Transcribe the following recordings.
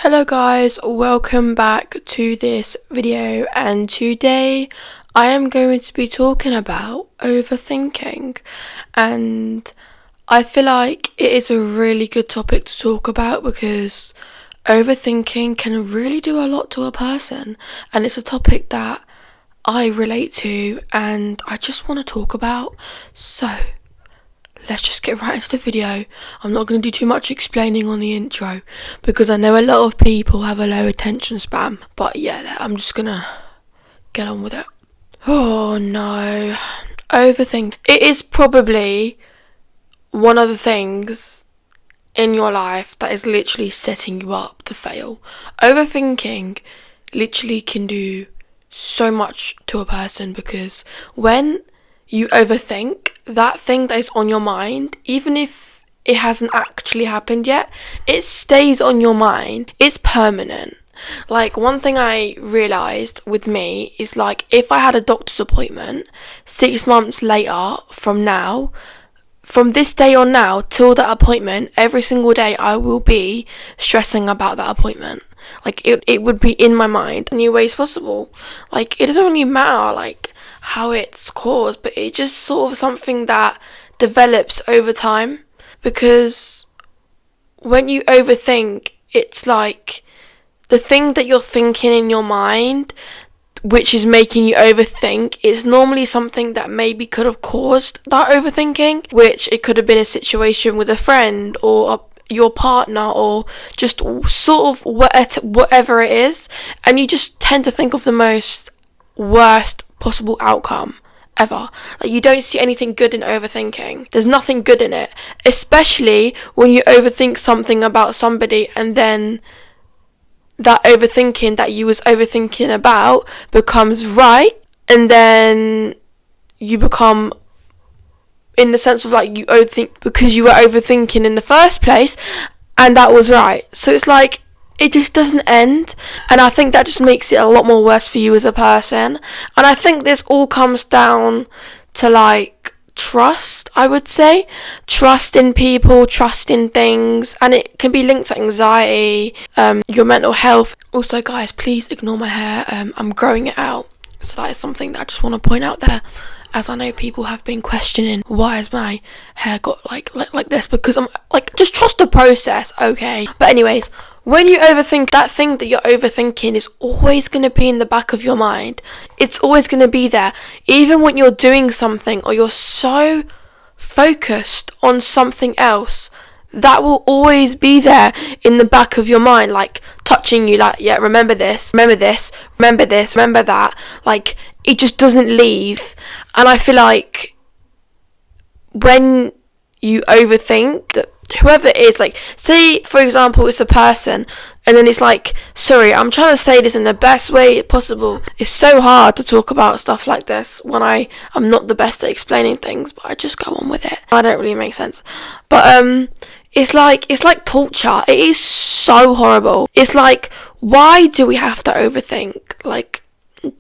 Hello guys, welcome back to this video, and today I am going to be talking about overthinking, and I feel like it is a really good topic to talk about because overthinking can really do a lot to a person, and it's a topic that I relate to and I just want to talk about. So let's just get right into the video. I'm not going to do too much explaining on the intro because I know a lot of people have a low attention span. But yeah, I'm just going to get on with it. Oh no. Overthink. It is probably one of the things in your life that is literally setting you up to fail. Overthinking literally can do so much to a person because when you overthink, that thing that is on your mind, even if it hasn't actually happened yet, it stays on your mind. It's permanent. Like, one thing I realised with me is, like, if I had a doctor's appointment 6 months later from now, from this day on now till that appointment, every single day I will be stressing about that appointment. Like, it would be in my mind in any ways possible. Like, it doesn't really matter, like, how it's caused, but it's just sort of something that develops over time, because when you overthink, it's like the thing that you're thinking in your mind which is making you overthink is normally something that maybe could have caused that overthinking, which it could have been a situation with a friend or your partner or just sort of whatever it is, and you just tend to think of the most worst possible outcome ever. Like, you don't see anything good in overthinking. There's nothing good in it, especially when you overthink something about somebody and then that overthinking that you was overthinking about becomes right, and then you become, in the sense of, like, you overthink because you were overthinking in the first place and that was right. So it's like, it just doesn't end, and I think that just makes it a lot more worse for you as a person. And I think this all comes down to, like, trust, I would say. Trust in people, trust in things, and it can be linked to anxiety, your mental health. Also, guys, please ignore my hair. I'm growing it out, so that is something that I just want to point out there, as I know people have been questioning why has my hair got like this, because I'm like, just trust the process, okay? But anyways, when you overthink, that thing that you're overthinking is always going to be in the back of your mind. It's always going to be there, even when you're doing something or you're so focused on something else. That will always be there in the back of your mind, like touching you, like, yeah, remember this, remember this, remember this, remember that. Like, it just doesn't leave. And I feel like when you overthink, that whoever it is, like, say for example it's a person, and then it's like, sorry, I'm trying to say this in the best way possible. It's so hard to talk about stuff like this when I'm not the best at explaining things, but I just go on with it. I don't really make sense, but it's like torture. It is so horrible. It's like, why do we have to overthink? Like,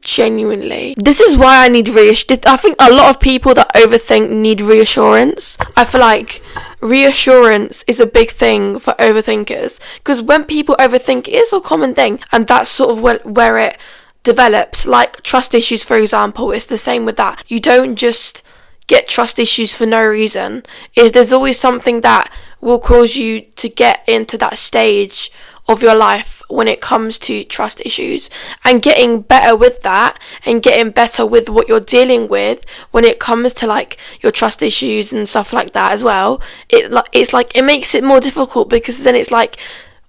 genuinely, this is why I need reassurance. I think a lot of people that overthink need reassurance. I feel like reassurance is a big thing for overthinkers, because when people overthink, it is a common thing, and that's sort of where it develops. Like trust issues, for example, it's the same with that. You don't just get trust issues for no reason. There's always something that will cause you to get into that stage of your life when it comes to trust issues, and getting better with that and getting better with what you're dealing with when it comes to, like, your trust issues and stuff like that as well. It's like it makes it more difficult, because then it's like,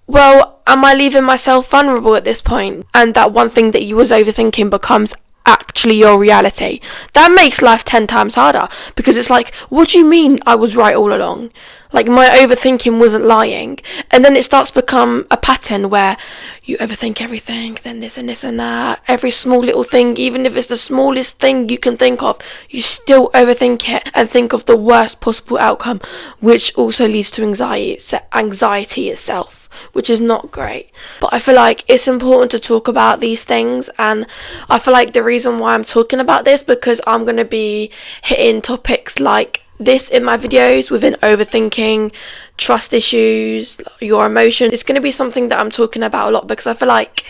well, am I leaving myself vulnerable at this point? And that one thing that you was overthinking becomes actually your reality. That makes life 10 times harder, because it's like, what do you mean I was right all along? Like, my overthinking wasn't lying. And then it starts to become a pattern where you overthink everything, then this and this and that. Every small little thing, even if it's the smallest thing you can think of, you still overthink it and think of the worst possible outcome, which also leads to anxiety itself, which is not great. But I feel like it's important to talk about these things, and I feel like the reason why I'm talking about this, because I'm going to be hitting topics like this in my videos within overthinking, trust issues, your emotions. It's going to be something that I'm talking about a lot because I feel like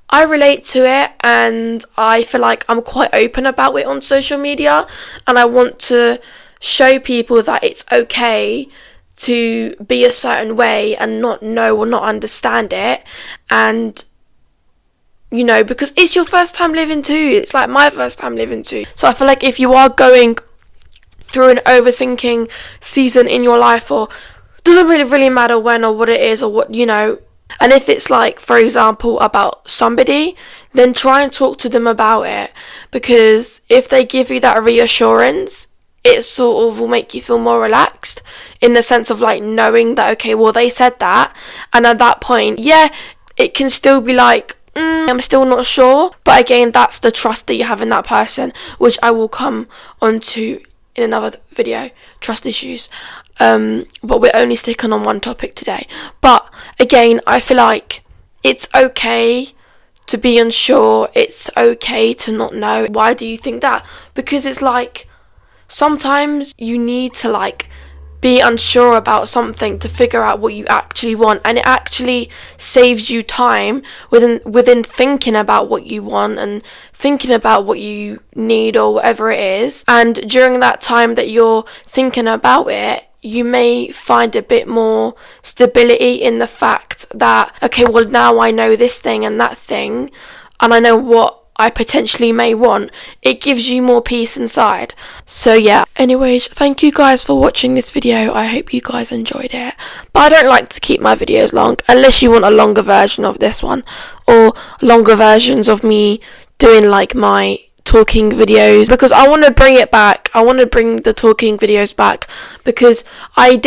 I relate to it, and I feel like I'm quite open about it on social media, and I want to show people that it's okay to be a certain way and not know or not understand it. And you know, because it's your first time living too. It's like my first time living too. So I feel like if you are going through an overthinking season in your life, or doesn't really matter when or what it is or what, you know, and if it's like, for example, about somebody, then try and talk to them about it, because if they give you that reassurance, it sort of will make you feel more relaxed, in the sense of like knowing that, okay, well, they said that, and at that point, yeah, it can still be like, I'm still not sure, but again, that's the trust that you have in that person, which I will come onto in another video, trust issues. But we're only sticking on one topic today. But again, I feel like it's okay to be unsure, it's okay to not know. Why do you think that? Because it's like, sometimes you need to like be unsure about something to figure out what you actually want, and it actually saves you time within thinking about what you want and thinking about what you need or whatever it is. And during that time that you're thinking about it, you may find a bit more stability in the fact that, okay, well, now I know this thing and that thing, and I know what I potentially may want. It gives you more peace inside. So yeah, anyways, thank you guys for watching this video. I hope you guys enjoyed it, but I don't like to keep my videos long unless you want a longer version of this one, or longer versions of me doing like my talking videos, because I want to bring it back. I want to bring the talking videos back, because I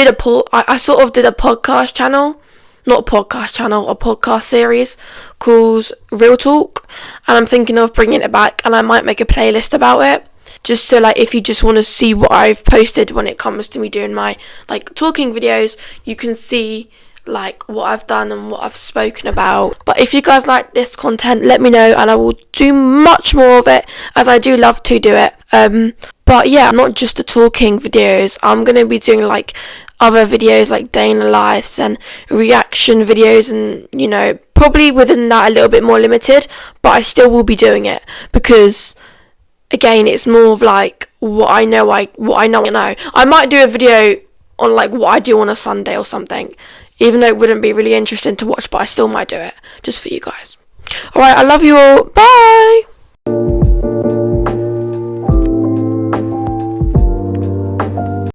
sort of did a podcast channel, not a podcast channel, a podcast series called Real Talk, and I'm thinking of bringing it back, and I might make a playlist about it, just so like if you just want to see what I've posted when it comes to me doing my like talking videos, you can see like what I've done and what I've spoken about. But if you guys like this content, let me know, and I will do much more of it, as I do love to do it. But yeah, not just the talking videos, I'm going to be doing like other videos like day in the lives and reaction videos, and you know, probably within that a little bit more limited, but I still will be doing it, because again, it's more of like what I know. I might do a video on like what I do on a Sunday or something, even though it wouldn't be really interesting to watch, but I still might do it just for you guys. Alright, I love you all. Bye.